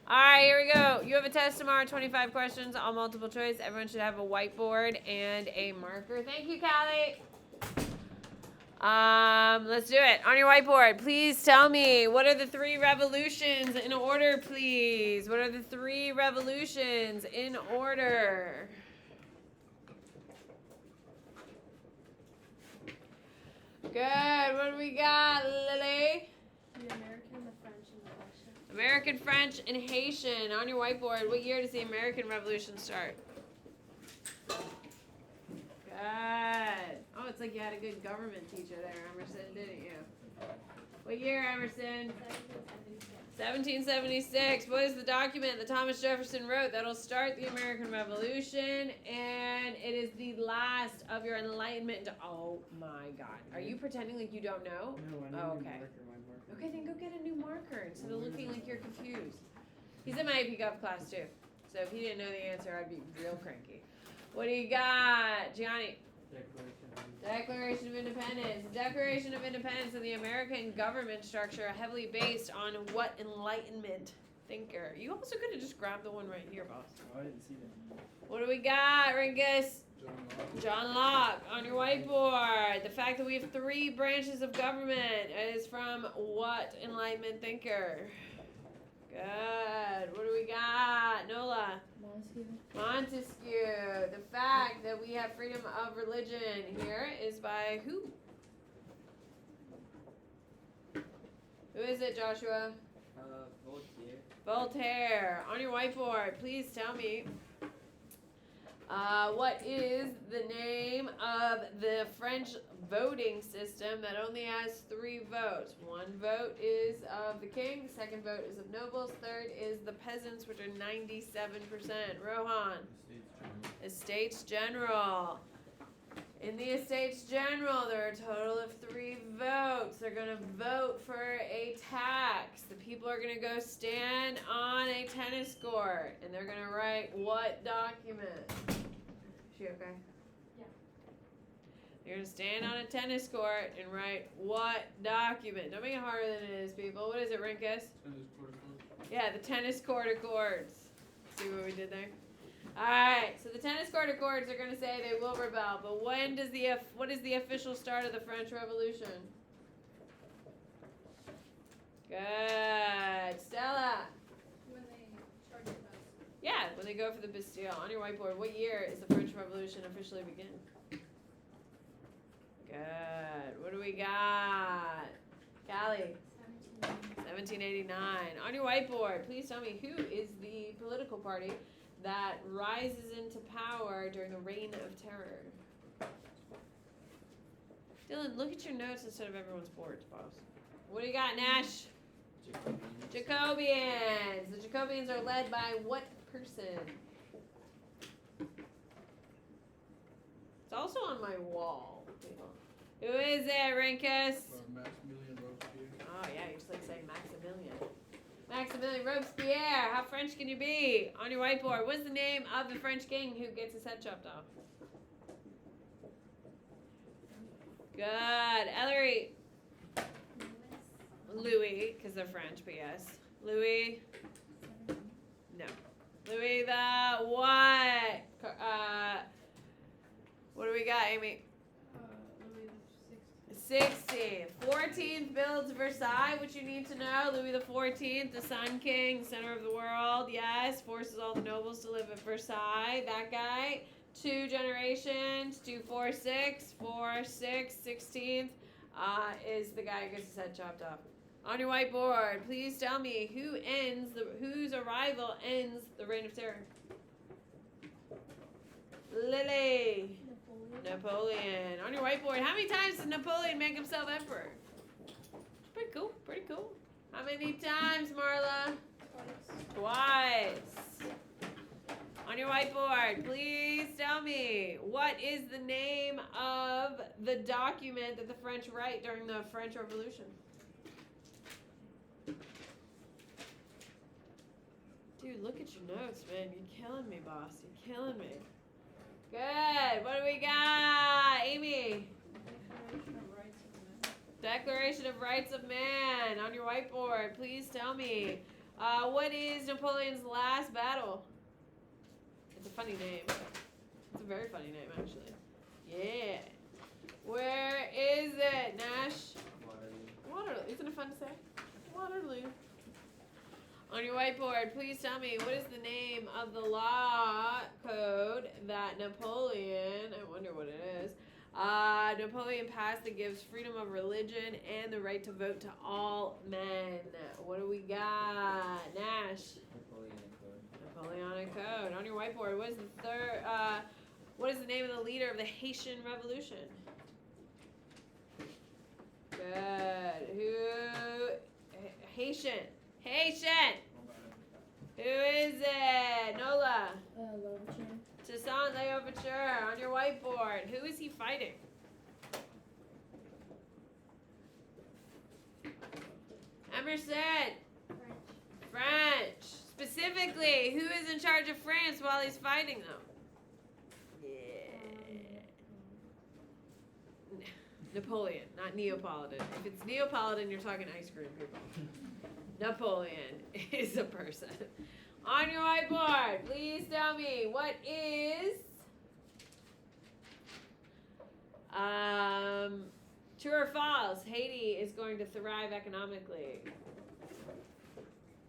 All right, here we go. You have a test tomorrow, 25 questions, all multiple choice. Everyone should have a whiteboard and a marker. Thank you, Callie. Let's do it. On your whiteboard, please tell me, what are the 3 revolutions in order, please? What are the 3 revolutions in order? Good. What do we got, Lily? The American, the French, and the Russian. American, French, and Haitian. On your whiteboard, what year does the American Revolution start? Good. Oh, it's like you had a good government teacher there, Emerson, didn't you? What year, Emerson? 1776. What is the document that Thomas Jefferson wrote that'll start the American Revolution? And it is the last of your Enlightenment. Oh my God. Are you pretending like you don't know? No, I need oh, a new okay. marker. Okay, then go get a new marker instead of looking like you're confused. He's in my AP Gov class too. So if he didn't know the answer, I'd be real cranky. What do you got, Gianni? Declaration of Independence. The Declaration of Independence and the American government structure are heavily based on what Enlightenment thinker? You also could have just grabbed the one right here, boss. Oh, I didn't see that. What do we got, Ringus? John Locke. On your whiteboard. The fact that we have 3 branches of government is from what Enlightenment thinker? Good. What do we got? Nola. Montesquieu. The fact that we have freedom of religion here is by who? Who is it, Joshua? Voltaire. Voltaire. On your whiteboard, please tell me what is the name of the French voting system that only has 3 votes? 1 vote is of the king, the 2nd vote is of nobles, 3rd is the peasants, which are 97%. Rohan. Estates General. In the Estates General, there are a total of 3 votes. They're going to vote for a tax. The people are going to go stand on a tennis court, and they're going to write what document? Is she okay? Yeah. You're going to stand on a tennis court and write what document? Don't make it harder than it is, people. What is it, Rinkus? Tennis court accords. Yeah, the tennis court accords. See what we did there? Alright, so the tennis court accords are going to say they will rebel, but what is the official start of the French Revolution? Good. Stella. When they charge the bus. Yeah, when they go for the Bastille. On your whiteboard, what year is the French Revolution officially begin? Good. What do we got? Callie. 1789. On your whiteboard, please tell me, who is the political party that rises into power during the Reign of Terror? Dylan, look at your notes instead of everyone's boards, boss. What do you got, Nash? Jacobians. The Jacobians are led by what person? It's also on my wall. Who is it, Rinkus? Maximilian Robespierre. Oh, yeah, you just like saying Maximilian. Maximilian Robespierre. How French can you be? On your whiteboard, what's the name of the French king who gets his head chopped off? Good. Ellery. Louis, because they're French, but yes. Louis. No. Louis the what? What do we got, Amy? Louis the 16th. 14th builds Versailles, which you need to know. Louis the 14th, the Sun King, center of the world. Yes, forces all the nobles to live at Versailles. That guy. 2 generations. 246. 46. 16th is the guy who gets his head chopped off. On your whiteboard, please tell me whose arrival ends the Reign of Terror. Lily. Napoleon. On your whiteboard, how many times did Napoleon make himself emperor? Pretty cool. Pretty cool. How many times, Marla? Twice. On your whiteboard, please tell me, what is the name of the document that the French write during the French Revolution? Dude, look at your notes, man. You're killing me, boss. You're killing me. Good. What do we got? Amy. Declaration of Rights of Man. On your whiteboard, please tell me, What is Napoleon's last battle? It's a funny name. It's a very funny name, actually. Yeah. Where is it, Nash? Waterloo. Isn't it fun to say? Waterloo. On your whiteboard, please tell me, what is the name of the law code that Napoleon, I wonder what it is, Napoleon passed that gives freedom of religion and the right to vote to all men? What do we got? Nash. Napoleonic Code. On your whiteboard, what is the third, what is the name of the leader of the Haitian Revolution? Good. Who? Haitian. Haitian. Who is it? Nola. Louverture. Toussaint Louverture. On your whiteboard. Who is he fighting? Emerson. French. French. Specifically, who is in charge of France while he's fighting them? Napoleon, not Neapolitan. If it's Neapolitan, you're talking ice cream, people. Napoleon is a person. On your whiteboard, please tell me, what is true or false? Haiti is going to thrive economically.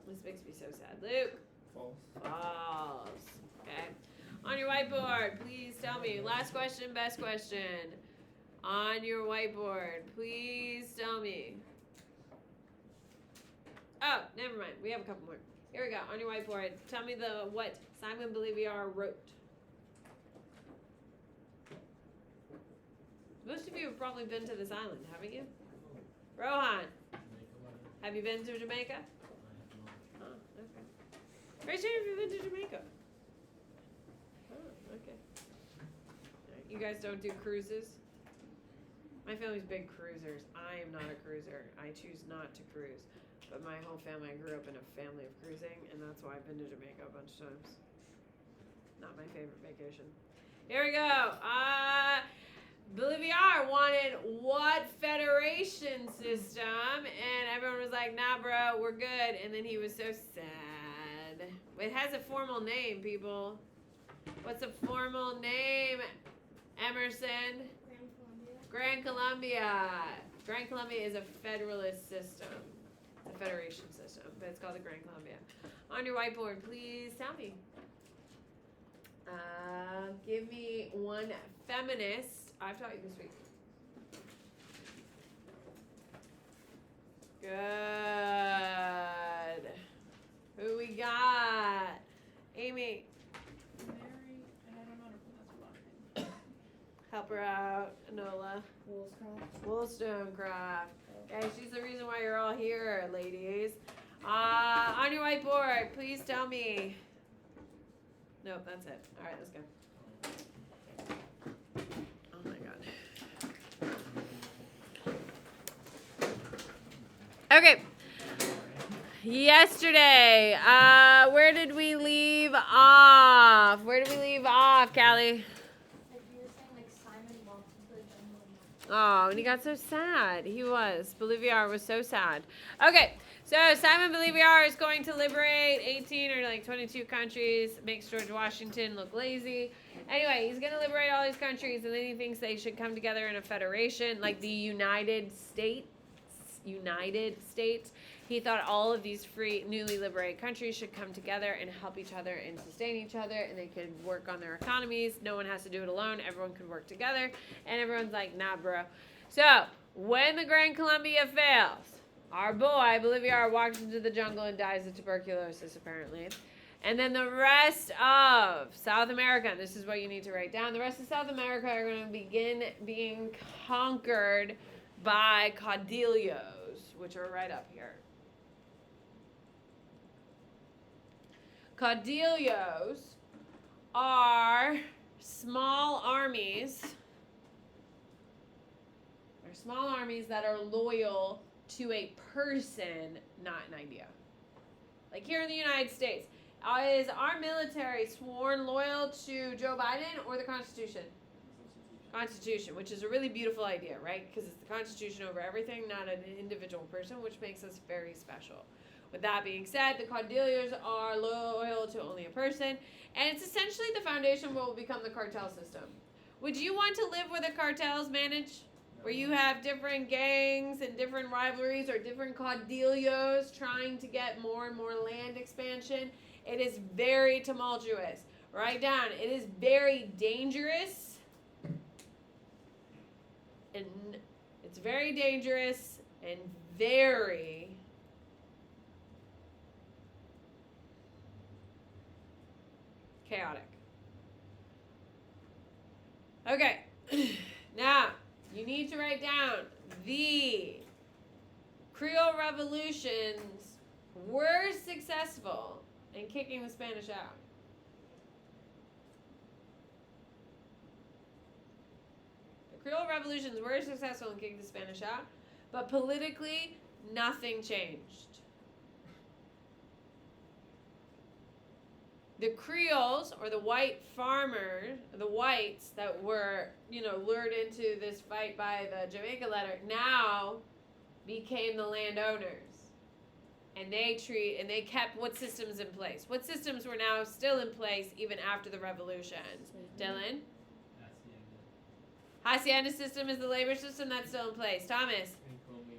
This makes me so sad. Luke? False. False. Okay. On your whiteboard, please tell me. Last question, best question. On your whiteboard, please tell me. Oh, never mind. We have a couple more. Here we go. On your whiteboard, tell me what Simon Bolivar wrote. Most of you have probably been to this island, haven't you? Rohan, have you been to Jamaica? Oh, okay. Raise your hand if you've been to Jamaica. Oh, okay. You guys don't do cruises? My family's big cruisers. I am not a cruiser. I choose not to cruise. But my whole family, I grew up in a family of cruising, and that's why I've been to Jamaica a bunch of times. Not my favorite vacation. Here we go. Bolivar wanted what federation system? And everyone was like, nah, bro, we're good. And then he was so sad. It has a formal name, people. What's a formal name, Emerson? Grand Columbia. Grand Columbia is a federalist system. It's a federation system, but it's called the Grand Columbia. On your whiteboard, please tell me. Give me one feminist. I've taught you this week. Good. Who we got? Amy. Mary, and I don't know how to pronounce her last name. Help her out. Enola. Wollstonecraft. Okay, she's the reason why you're all here, ladies. On your whiteboard, please tell me. Nope, that's it. All right, let's go. Oh my God. Okay. Yesterday, where did we leave off? Where did we leave off, Callie? Oh, and he got so sad. He was. Bolivar was so sad. Okay, so Simon Bolivar is going to liberate 18 or like 22 countries. Makes George Washington look lazy. Anyway, he's going to liberate all these countries, and then he thinks they should come together in a federation, like the United States. He thought all of these free, newly liberated countries should come together and help each other and sustain each other, and they could work on their economies. No one has to do it alone. Everyone could work together, and everyone's like, nah, bro. So, when the Grand Columbia fails, our boy, Bolivar, walks into the jungle and dies of tuberculosis, apparently. And then the rest of South America, this is what you need to write down, the rest of South America are going to begin being conquered by caudillos, which are right up here. Caudillos are small armies. They're small armies that are loyal to a person, not an idea. Like here in the United States, is our military sworn loyal to Joe Biden or the Constitution? Constitution, which is a really beautiful idea, right? Because it's the Constitution over everything, not an individual person, which makes us very special. With that being said, the caudillos are loyal to only a person, and it's essentially the foundation of what will become the cartel system. Would you want to live where the cartels manage? Where you have different gangs and different rivalries or different caudillos trying to get more and more land expansion? It is very tumultuous. Write down, it is very dangerous. And it's very dangerous and very chaotic. Okay. Now, you need to write down the Creole revolutions were successful in kicking the Spanish out. The Creole revolutions were successful in kicking the Spanish out, but politically, nothing changed. The Creoles, or the white farmers, the whites that were, lured into this fight by the Jamaica letter, now became the landowners. And they kept what systems in place? What systems were now still in place even after the revolutions? Dylan? Hacienda system is the labor system that's still in place. Thomas?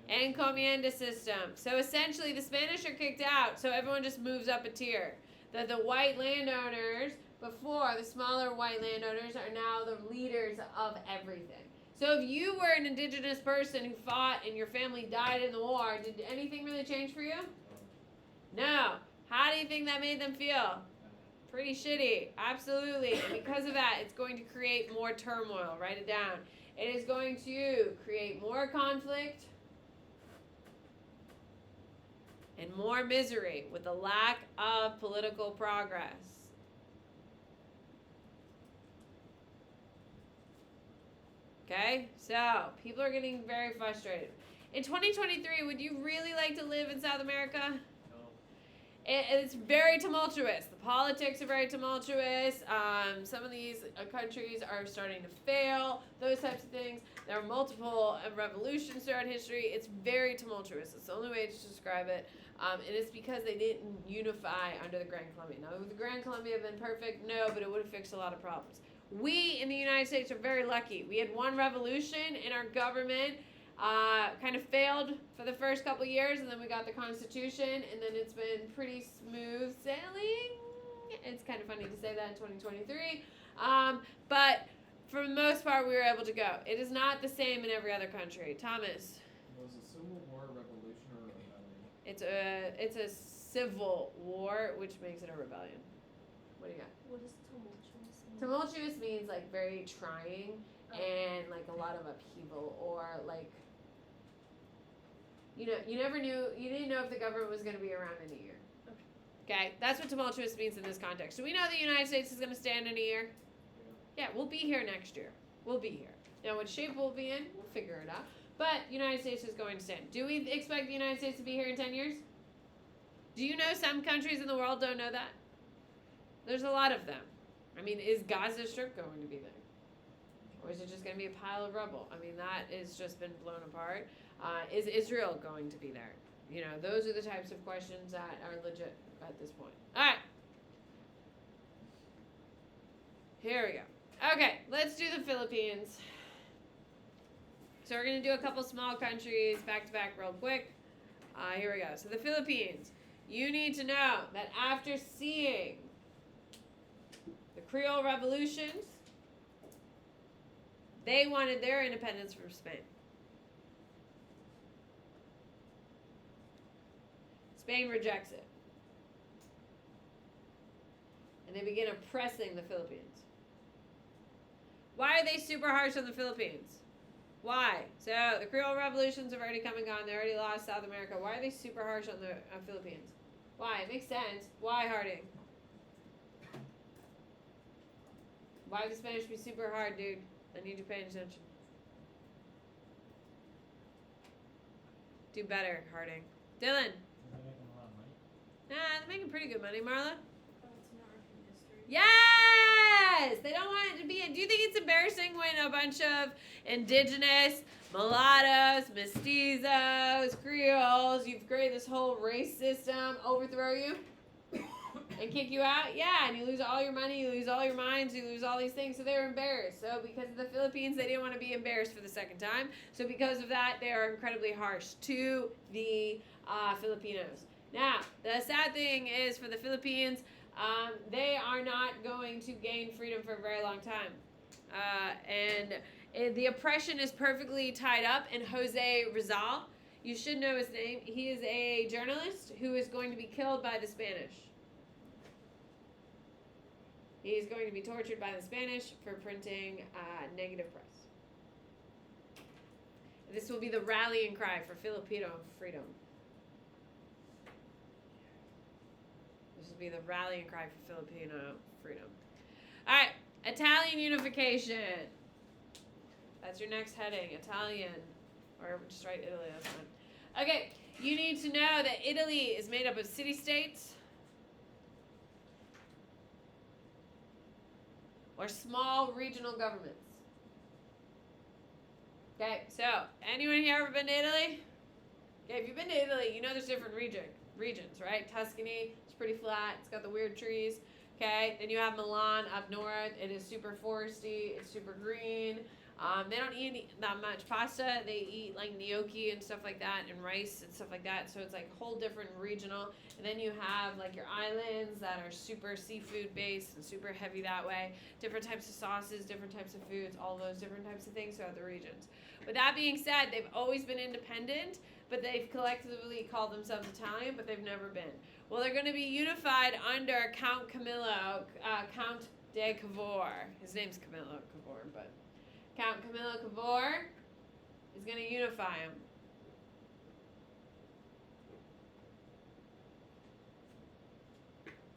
Encomienda system. So essentially the Spanish are kicked out, so everyone just moves up a tier. The white landowners, before the smaller white landowners, are now the leaders of everything. So if you were an indigenous person who fought and your family died in the war, did anything really change for you? No. How do you think that made them feel? Pretty shitty. Absolutely. And because of that, it's going to create more turmoil. Write it down. It is going to create more conflict and more misery with the lack of political progress. Okay? So, people are getting very frustrated. In 2023, would you really like to live in South America? No. It's very tumultuous. The politics are very tumultuous. Some of these countries are starting to fail. Those types of things. There are multiple revolutions throughout history. It's very tumultuous. It's the only way to describe it. And it's because they didn't unify under the Grand Columbia. Now, would the Grand Columbia have been perfect? No, but it would have fixed a lot of problems. We in the United States are very lucky. We had one revolution and our government kind of failed for the first couple years, and then we got the Constitution, and then it's been pretty smooth sailing. It's kind of funny to say that in 2023. But for the most part, we were able to go. It is not the same in every other country. Thomas? Was a Civil War a revolution or a rebellion? It's a civil war, which makes it a rebellion. What do you got? What does tumultuous mean? Tumultuous means like very trying and like a lot of upheaval, or like, you didn't know if the government was going to be around in a year. Okay, that's what tumultuous means in this context. Do we know the United States is going to stand in a year? Yeah, we'll be here next year. We'll be here. Now, what shape we'll be in, we'll figure it out. But United States is going to stand. Do we expect the United States to be here in 10 years? Do you know some countries in the world don't know that? There's a lot of them. I mean, is Gaza Strip going to be there? Or is it just going to be a pile of rubble? I mean, that has just been blown apart. Is Israel going to be there? Those are the types of questions that are legit at this point. All right. Here we go. Okay, let's do the Philippines. So we're going to do a couple small countries back to back real quick. Here we go. So the Philippines. You need to know that after seeing the Creole revolutions, they wanted their independence from Spain. Spain rejects it. And they begin oppressing the Philippines. Why are they super harsh on the Philippines? Why? So the Creole revolutions have already come and gone. They already lost South America. Why are they super harsh on the Philippines? Why? It makes sense. Why, Harding? Why would the Spanish be super hard, dude? I need you paying attention. Do better, Harding. Dylan. They're making a lot of money. Nah, they're making pretty good money, Marla. Oh, it's American history. Yes! They don't want it to be. Do you think it's embarrassing when a bunch of indigenous mulattoes, mestizos, Creoles. You've created this whole race system, overthrow you and kick you out. Yeah, and you lose all your money, you lose all your mines, you lose all these things. So they were embarrassed. So because of the Philippines, they didn't want to be embarrassed for the second time. So because of that, they are incredibly harsh to the Filipinos. Now, the sad thing is for the Philippines, they are not going to gain freedom for a very long time. The oppression is perfectly tied up in Jose Rizal. You should know his name. He is a journalist who is going to be killed by the Spanish. He is going to be tortured by the Spanish for printing negative press. This will be the rallying cry for Filipino freedom. This will be the rallying cry for Filipino freedom. All right, Italian unification. That's your next heading, Italian. Or just write Italy, that's fine. Okay, you need to know that Italy is made up of city-states or small regional governments. Okay, so anyone here ever been to Italy? Okay, if you've been to Italy, you know there's different regions, right? Tuscany, it's pretty flat, it's got the weird trees. Okay, then you have Milan up north. It is super foresty, it's super green. They don't eat that much pasta. They eat like gnocchi and stuff like that, and rice and stuff like that. So it's like a whole different regional. And then you have like your islands that are super seafood based and super heavy that way. Different types of sauces, different types of foods, all those different types of things throughout the regions. With that being said, they've always been independent, but they've collectively called themselves Italian, but they've never been. Well, they're going to be unified under Count Count de Cavour. His name's Camillo Cavour, but Count Camillo Cavour is going to unify them.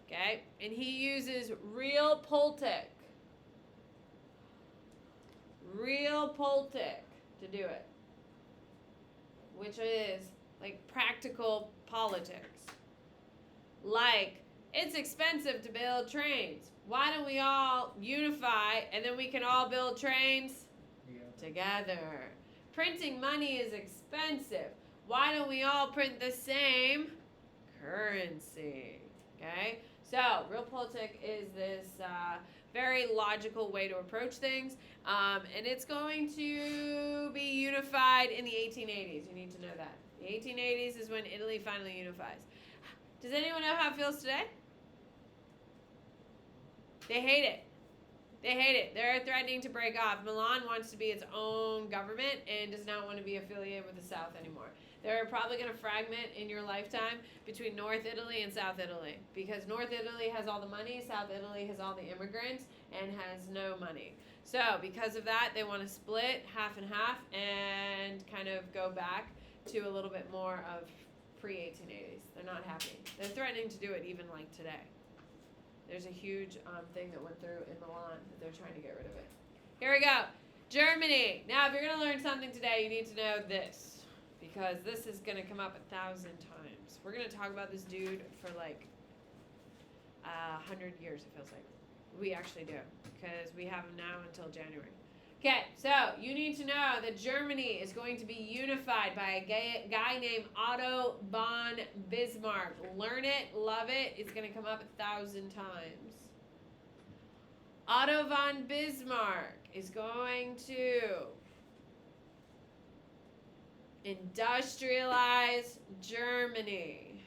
Okay, and he uses realpolitik to do it, which is like practical politics. Like, it's expensive to build trains. Why don't we all unify and then we can all build trains together? Printing money is expensive. Why don't we all print the same currency? Okay? So, realpolitik is this very logical way to approach things. And it's going to be unified in the 1880s. You need to know that. The 1880s is when Italy finally unifies. Does anyone know how it feels today? They hate it. They hate it. They're threatening to break off. Milan wants to be its own government and does not want to be affiliated with the South anymore. They're probably going to fragment in your lifetime between North Italy and South Italy, because North Italy has all the money, South Italy has all the immigrants, and has no money. So because of that, they want to split half and half and kind of go back to a little bit more of pre-1880s. They're not happy. They're threatening to do it even like today. There's a huge thing that went through in Milan that they're trying to get rid of it. Here we go. Germany. Now, if you're going to learn something today, you need to know this, because this is going to come up 1,000 times. We're going to talk about this dude for like 100 years, it feels like. We actually do, because we have him now until January. Okay, so you need to know that Germany is going to be unified by a guy named Otto von Bismarck. Learn it, love it. It's going to come up 1,000 times. Otto von Bismarck is going to industrialize Germany.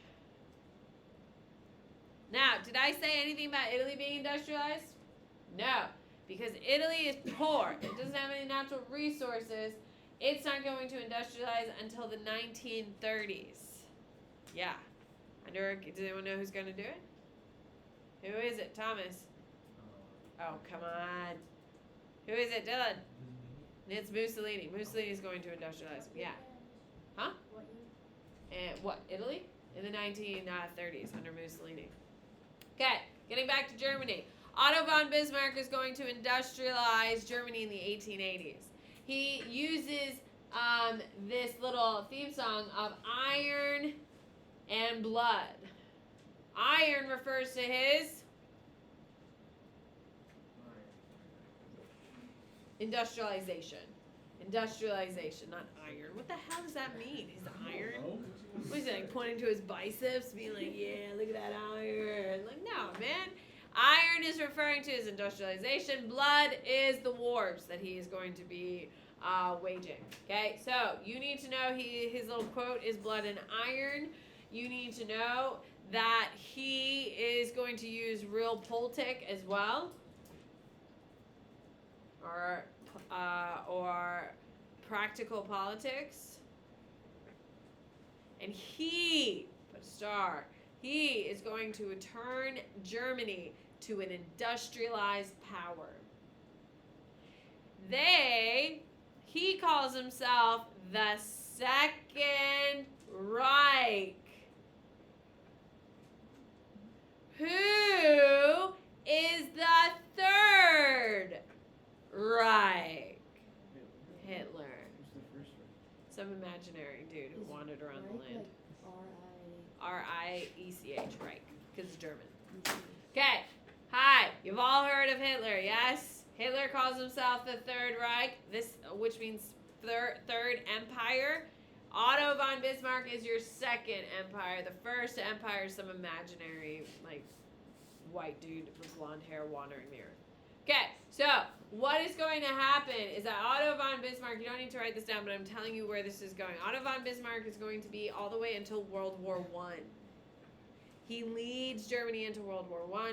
Now, did I say anything about Italy being industrialized? No. Because Italy is poor, it doesn't have any natural resources, it's not going to industrialize until the 1930s. Yeah. Does anyone know who's going to do it? Who is it? Thomas? Oh, come on. Who is it? Dylan? It's Mussolini. Mussolini is going to industrialize. Yeah. Huh? What year? And what? Italy? In the 1930s under Mussolini. Okay, getting back to Germany. Otto von Bismarck is going to industrialize Germany in the 1880s. He uses this little theme song of iron and blood. Iron refers to his industrialization. Industrialization, not iron. What the hell does that mean? His iron? Oh. What is he like pointing to his biceps, being like, yeah, look at that iron? Like, no, man. Iron is referring to his industrialization. Blood is the wars that he is going to be waging. Okay, so you need to know his little quote is blood and iron. You need to know that he is going to use realpolitik as well, or practical politics. And he, put a star, he is going to turn Germany to an industrialized power. He calls himself the Second Reich. Who is the Third Reich? Hitler. Who's the first one? Some imaginary dude who wandered around the land. Like R-I-E-C-H, Reich, because it's German. Okay, hi, you've all heard of Hitler, yes? Hitler calls himself the Third Reich, which means Third Empire. Otto von Bismarck is your second empire. The first empire is some imaginary, like, white dude with blonde hair wandering the earth. Okay, so what is going to happen is that Otto von Bismarck, you don't need to write this down, but I'm telling you where this is going. Otto von Bismarck is going to be all the way until World War I. He leads Germany into World War I,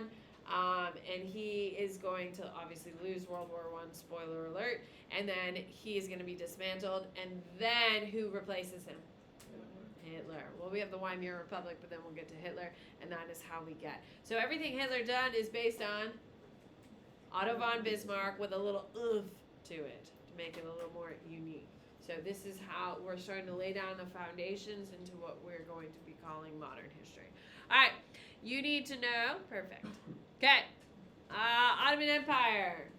and he is going to obviously lose World War I, spoiler alert, and then he is going to be dismantled, and then who replaces him? Hitler. Well, we have the Weimar Republic, but then we'll get to Hitler, and that is how we get. So everything Hitler done is based on Otto von Bismarck with a little oomph to it to make it a little more unique. So this is how we're starting to lay down the foundations into what we're going to be calling modern history. All right, you need to know, perfect. Okay, Ottoman Empire.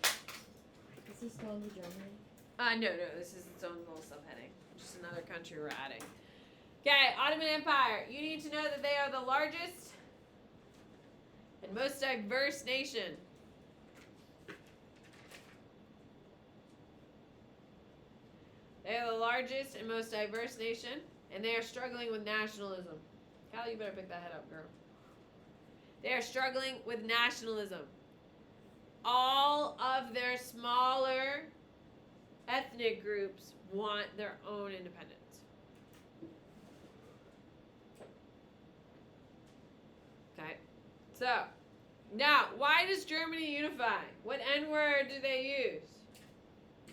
Is this still in Germany? No, this is its own little subheading. Just another country we're adding. Okay, Ottoman Empire. You need to know that they are the largest and most diverse nation. They are the largest and most diverse nation, and they are struggling with nationalism. Callie, you better pick that head up, girl. They are struggling with nationalism. All of their smaller ethnic groups want their own independence. Okay. So, now, why does Germany unify? What N word do they use?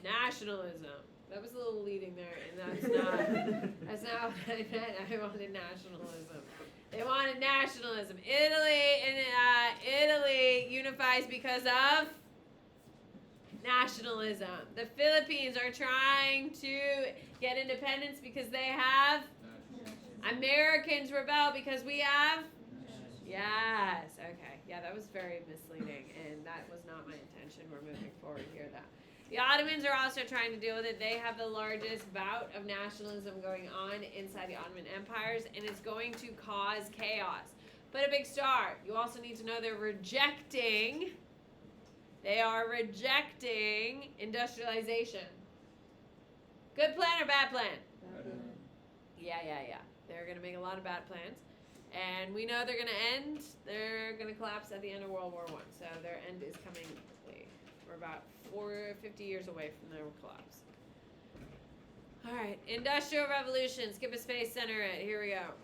Nationalism. That was a little leading there, and that's not what I meant. I wanted nationalism. They wanted nationalism. Italy unifies because of nationalism. The Philippines are trying to get independence because they have Americans rebel because we have. Yes. Okay. Yeah, that was very misleading, and that was not my intention. We're moving forward here, though. The Ottomans are also trying to deal with it. They have the largest bout of nationalism going on inside the Ottoman empires, and it's going to cause chaos. Put a big star. You also need to know they're rejecting industrialization. Good plan or bad plan? Yeah. They're going to make a lot of bad plans. And we know they're going to collapse at the end of World War I. So their end is coming quickly. We're about 50 years away from their collapse. All right, Industrial Revolution. Skip a space, center it. Here we go.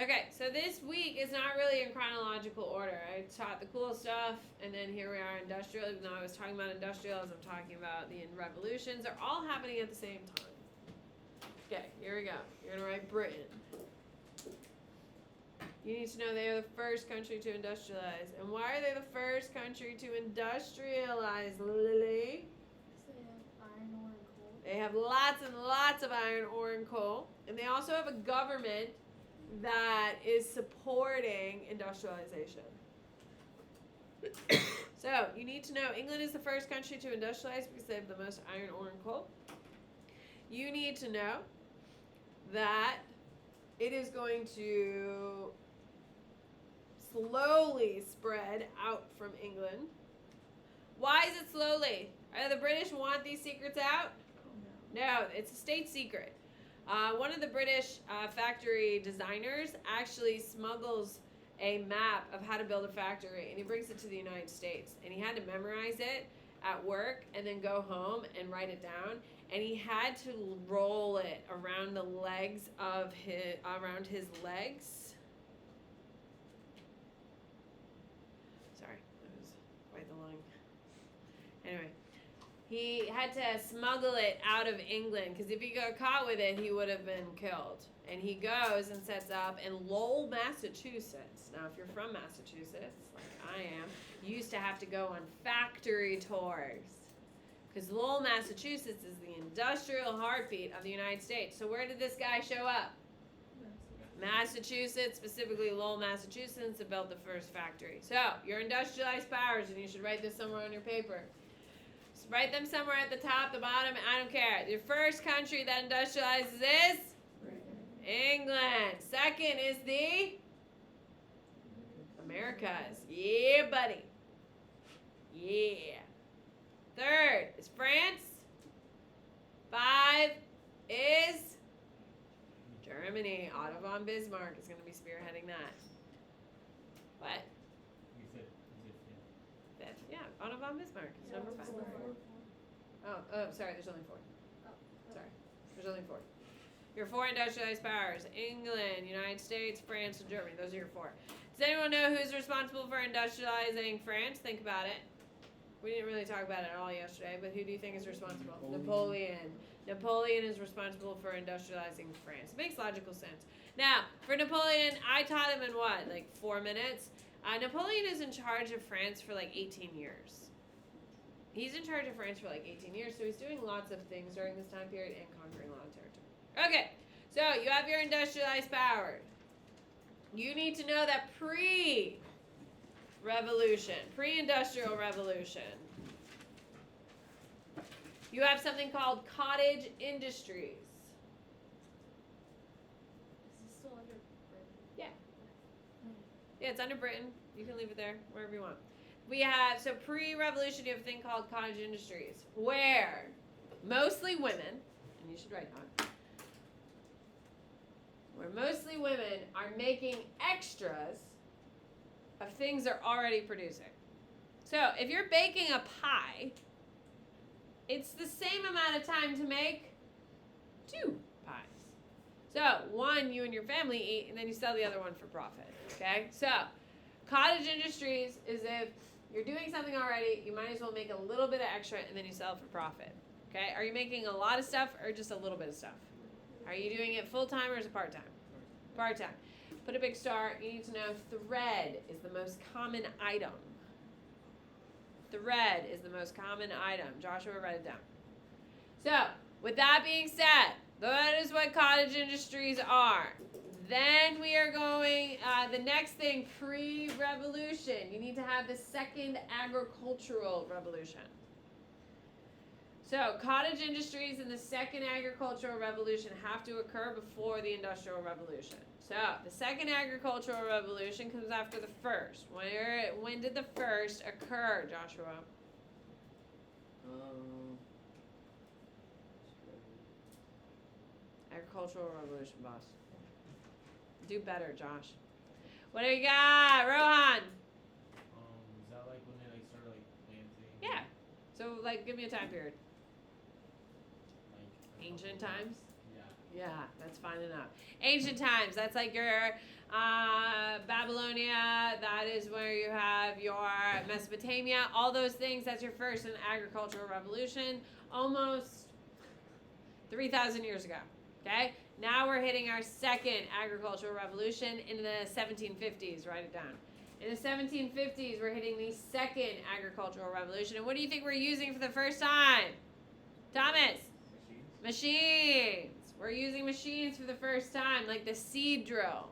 Okay, so this week is not really in chronological order. I taught the cool stuff, and then here we are, industrial. Even though I was talking about industrial as I'm talking about the revolutions, they're all happening at the same time. Okay, here we go. You're going to write Britain. You need to know they are the first country to industrialize. And why are they the first country to industrialize, Lily? Because they have iron ore and coal. They have lots and lots of iron ore and coal. And they also have a government that is supporting industrialization. So, you need to know England is the first country to industrialize because they have the most iron ore and coal. You need to know that it is going to slowly spread out from England Why is it slowly? The British want these secrets out? Oh no. No, it's a state secret. One of the British factory designers actually smuggles a map of how to build a factory, and he brings it to the United States. And he had to memorize it at work and then go home and write it down. And he had to roll it around the legs of around his legs. Sorry, that was quite the long. Anyway. He had to smuggle it out of England because if he got caught with it, he would have been killed. And he goes and sets up in Lowell, Massachusetts. Now, if you're from Massachusetts, like I am, you used to have to go on factory tours because Lowell, Massachusetts is the industrial heartbeat of the United States. So where did this guy show up? Massachusetts, specifically Lowell, Massachusetts, that built the first factory. So, your industrialized powers, and you should write this somewhere on your paper. Write them somewhere at the top, the bottom, I don't care. Your first country that industrializes is? England. Second is the? Americas. Yeah, buddy. Yeah. Third is France. 5 is? Germany. Otto von Bismarck is going to be spearheading that. What? Yeah, Otto von Bismarck. It's number 5. Oh, sorry, there's only 4. Sorry, there's only 4. Your 4 industrialized powers: England, United States, France, and Germany. Those are your 4. Does anyone know who's responsible for industrializing France? Think about it. We didn't really talk about it at all yesterday, but who do you think is responsible? Napoleon. Napoleon is responsible for industrializing France. It makes logical sense. Now, for Napoleon, I taught him in what, like 4 minutes? Napoleon is in charge of France for like 18 years. He's in charge of France for like 18 years, so he's doing lots of things during this time period and conquering a lot of territory. Okay, so you have your industrialized power. You need to know that pre-industrial revolution, you have something called cottage industries. Is this still under Britain? Yeah. Yeah, it's under Britain. You can leave it there, wherever you want. We have, so pre-revolution, you have a thing called cottage industries, where mostly women, and you should write that, where mostly women are making extras of things they're already producing. So, if you're baking a pie, it's the same amount of time to make 2 pies. So, one you and your family eat, and then you sell the other one for profit. Okay? So, cottage industries is if you're doing something already, you might as well make a little bit of extra, and then you sell it for profit. Okay? Are you making a lot of stuff or just a little bit of stuff? Are you doing it full-time or is it part-time? Part-time. Put a big star. You need to know thread is the most common item. Thread is the most common item. Joshua, write it down. So, with that being said, that is what cottage industries are. Then we are going, the next thing, pre-revolution. You need to have the second agricultural revolution. So, cottage industries in the second agricultural revolution have to occur before the industrial revolution. So, the second agricultural revolution comes after the first. When did the first occur, Joshua? Agricultural revolution, boss. Do better, Josh. What do you got, Rohan? Is that like when they like started like planting? Yeah. So, like, give me a time period. Like Ancient times? Yeah. Yeah, that's fine enough. Ancient times, that's like your Babylonia, that is where you have your Mesopotamia, all those things, that's your first and agricultural revolution, almost 3,000 years ago, okay? Now we're hitting our second agricultural revolution in the 1750s, write it down. In the 1750s, we're hitting the second agricultural revolution, and what do you think we're using for the first time? Thomas? Machines. We're using machines for the first time, like the seed drill,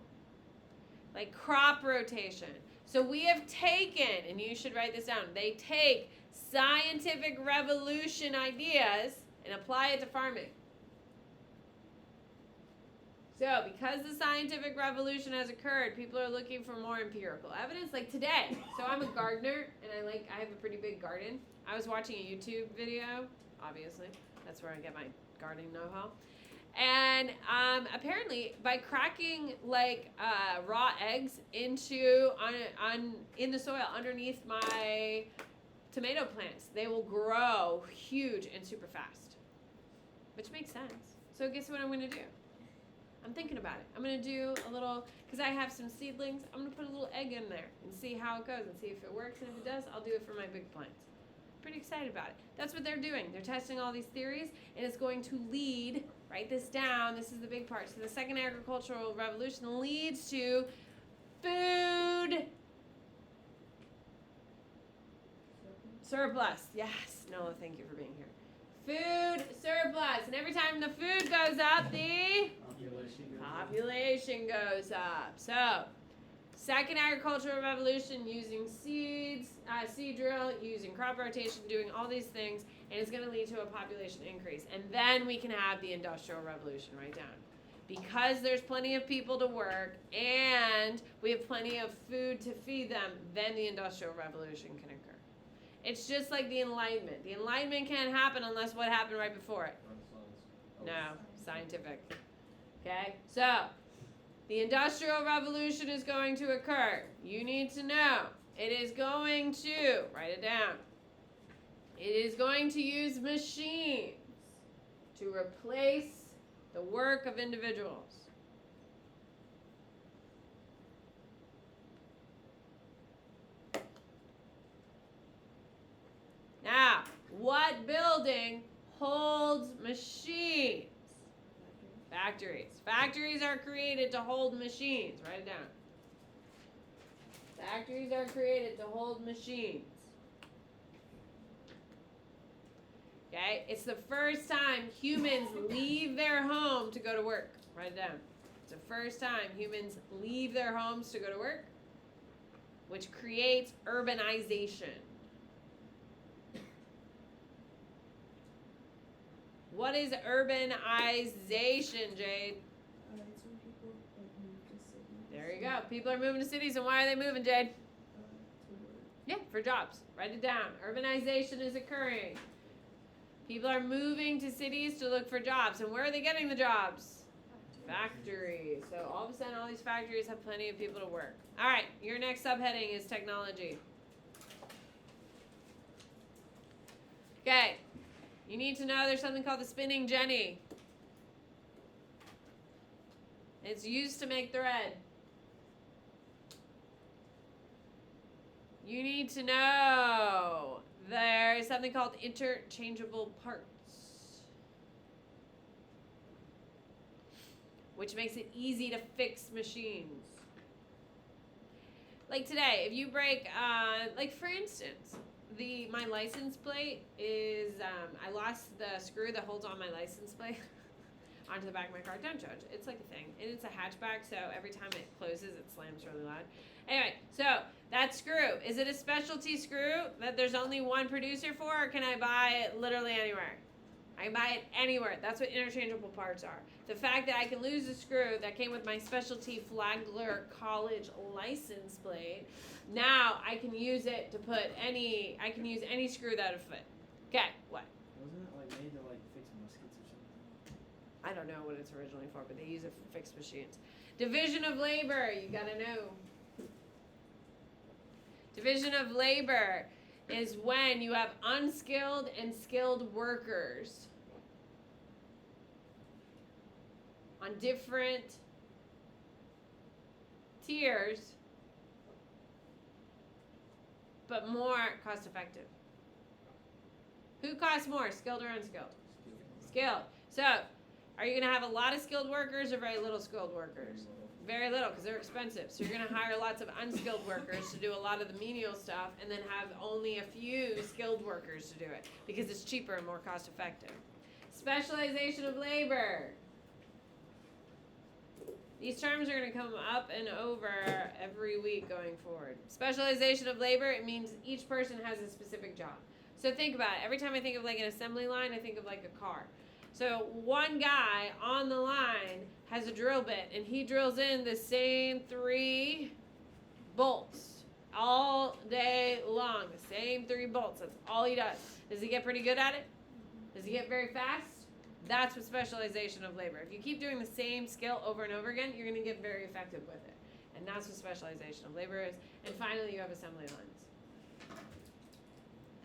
like crop rotation. So we have taken, and you should write this down, they take scientific revolution ideas and apply it to farming. So, because the scientific revolution has occurred, people are looking for more empirical evidence. Like today. So, I'm a gardener, and I have a pretty big garden. I was watching a YouTube video, obviously. That's where I get my gardening know-how. And apparently, by cracking raw eggs into in the soil underneath my tomato plants, they will grow huge and super fast, which makes sense. So guess what I'm going to do? I'm thinking about it. I'm going to do a little, because I have some seedlings, I'm going to put a little egg in there and see how it goes and see if it works. And if it does, I'll do it for my big plants. Pretty excited about it. That's what they're doing. They're testing all these theories, and it's going to lead, write this down, this is the big part. So the second agricultural revolution leads to food surplus. Yes. Nola, thank you for being here. Food surplus. And every time the food goes up, the population goes up. So, second agricultural revolution, using seeds, seed drill, using crop rotation, doing all these things, and it's going to lead to a population increase. And then we can have the industrial revolution, right down. Because there's plenty of people to work and we have plenty of food to feed them, then the industrial revolution can occur. It's just like the Enlightenment. The Enlightenment can't happen unless what happened right before it? No, scientific. Okay, so the Industrial Revolution is going to occur. You need to know. It is going to, write it down. It is going to use machines to replace the work of individuals. Now, what building holds machines? Factories. Factories are created to hold machines. Write it down. Factories are created to hold machines. Okay? It's the first time humans leave their home to go to work. Write it down. It's the first time humans leave their homes to go to work, which creates urbanization. What is urbanization, Jade? It's when people move to cities. There you go. People are moving to cities, and why are they moving, Jade? To work. Yeah, for jobs. Write it down. Urbanization is occurring. People are moving to cities to look for jobs, and where are they getting the jobs? Factories. So all of a sudden, all these factories have plenty of people to work. All right, your next subheading is technology. Okay. You need to know there's something called the spinning jenny. It's used to make thread. You need to know there's something called interchangeable parts, which makes it easy to fix machines. Like today, if you break, like for instance, my license plate is, I lost the screw that holds on my license plate onto the back of my car. Don't judge. It's like a thing. And it's a hatchback, so every time it closes, it slams really loud. Anyway, so that screw, is it a specialty screw that there's only one producer for, or can I buy it literally anywhere? I can buy it anywhere. That's what interchangeable parts are. The fact that I can lose a screw that came with my specialty Flagler College license plate, now I can use it to put I can use any screw that'll fit. Okay, what? Wasn't it like made to like fix muskets or something? I don't know what it's originally for, but they use it for fixed machines. Division of labor, you gotta know. Division of labor is when you have unskilled and skilled workers on different tiers, but more cost effective. Who costs more, skilled or unskilled? Skilled. So, are you going to have a lot of skilled workers or very little skilled workers? Very little, because they're expensive. So you're going to hire lots of unskilled workers to do a lot of the menial stuff, and then have only a few skilled workers to do it, because it's cheaper and more cost effective. Specialization of labor. These terms are going to come up and over every week going forward. Specialization of labor, it means each person has a specific job. So think about it. Every time I think of like an assembly line, I think of like a car. So one guy on the line has a drill bit, and he drills in the same 3 bolts all day long. The same 3 bolts. That's all he does. Does he get pretty good at it? Does he get very fast? That's what specialization of labor. If you keep doing the same skill over and over again, you're going to get very effective with it. And that's what specialization of labor is. And finally, you have assembly lines.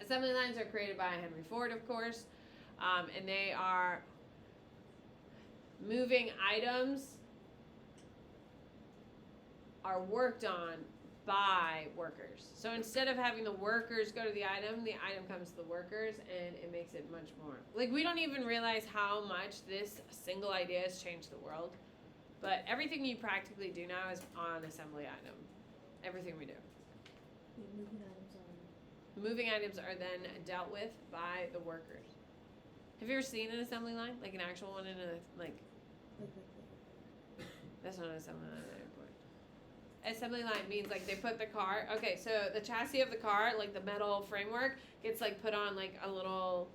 Assembly lines are created by Henry Ford, of course. And they are moving items are worked on by workers. So instead of having the workers go to the item comes to the workers, and it makes it much more. Like, we don't even realize how much this single idea has changed the world. But everything you practically do now is on assembly item. Everything we do. Moving items are then dealt with by the workers. Have you ever seen an assembly line? Like an actual one in a, like, that's not an assembly line at any point. Assembly line means like they put the car, okay, so the chassis of the car, like the metal framework, gets like put on like a little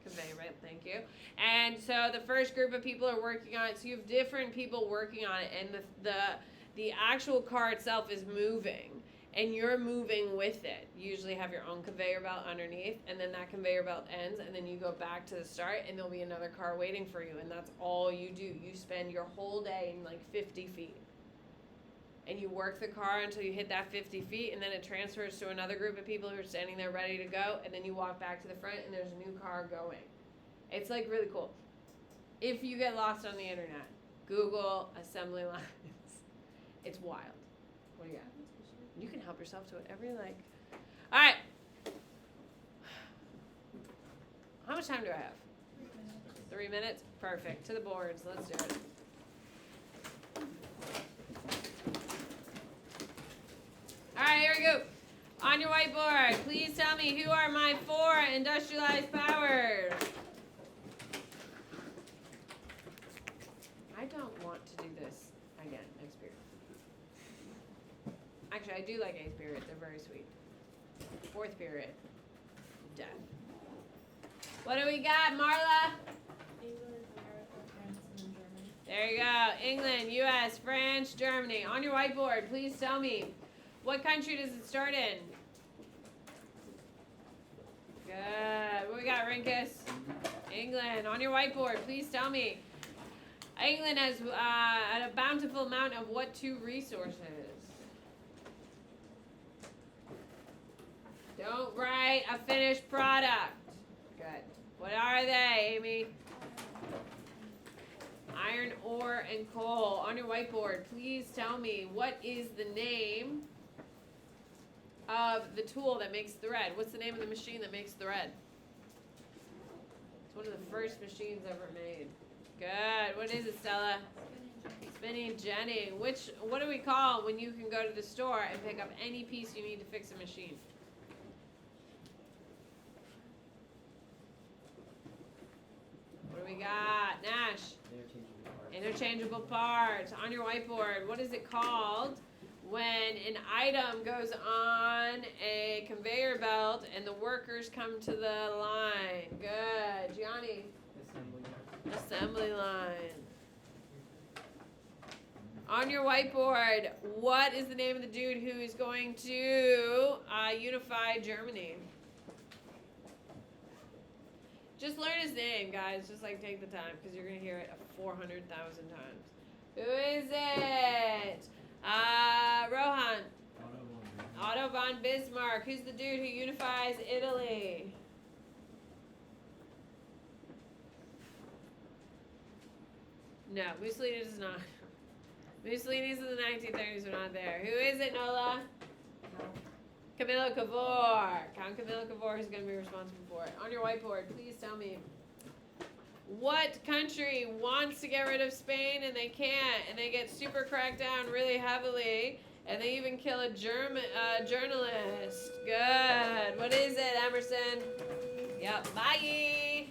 conveyor belt, thank you. And so the first group of people are working on it, so you have different people working on it, and the actual car itself is moving. And you're moving with it. You usually have your own conveyor belt underneath, and then that conveyor belt ends, and then you go back to the start, and there'll be another car waiting for you, and that's all you do. You spend your whole day in like 50 feet. And you work the car until you hit that 50 feet, and then it transfers to another group of people who are standing there ready to go, and then you walk back to the front, and there's a new car going. It's like really cool. If you get lost on the internet, Google assembly lines. It's wild. What do you got? You can help yourself to whatever you like. All right. How much time do I have? 3 minutes? Perfect. To the boards. Let's do it. All right, here we go. On your whiteboard, please tell me, who are my 4 industrialized powers? I don't want to do this again next period. Actually, I do like 8th period. They're very sweet. 4th period, death. What do we got, Marla? England, America, France, and then Germany. There you go. England, U.S., France, Germany. On your whiteboard, please tell me, what country does it start in? Good. What we got, Rinkus? England. On your whiteboard, please tell me, England has a bountiful amount of what 2 resources? Don't write a finished product. Good. What are they, Amy? Iron ore and coal. On your whiteboard, please tell me, what is the name of the tool that makes thread? What's the name of the machine that makes thread? It's one of the first machines ever made. Good. What is it, Stella? Spinning Jenny. What do we call when you can go to the store and pick up any piece you need to fix a machine? What do we got? Nash. Interchangeable parts. On your whiteboard, what is it called when an item goes on a conveyor belt and the workers come to the line? Good. Gianni. Assembly line. On your whiteboard, what is the name of the dude who is going to unify Germany? Just learn his name, guys. Just like take the time, because you're going to hear it 400,000 times. Who is it? Rohan. Otto von Bismarck. Who's the dude who unifies Italy? No, Mussolini does not. Mussolini's in the 1930s were not there. Who is it, Nola? Camilo Cavour. Count Camilo Cavour is going to be responsible for it. On your whiteboard, please tell me, what country wants to get rid of Spain and they can't, and they get super cracked down really heavily, and they even kill a journalist? Good. What is it, Emerson? Yep. Bye.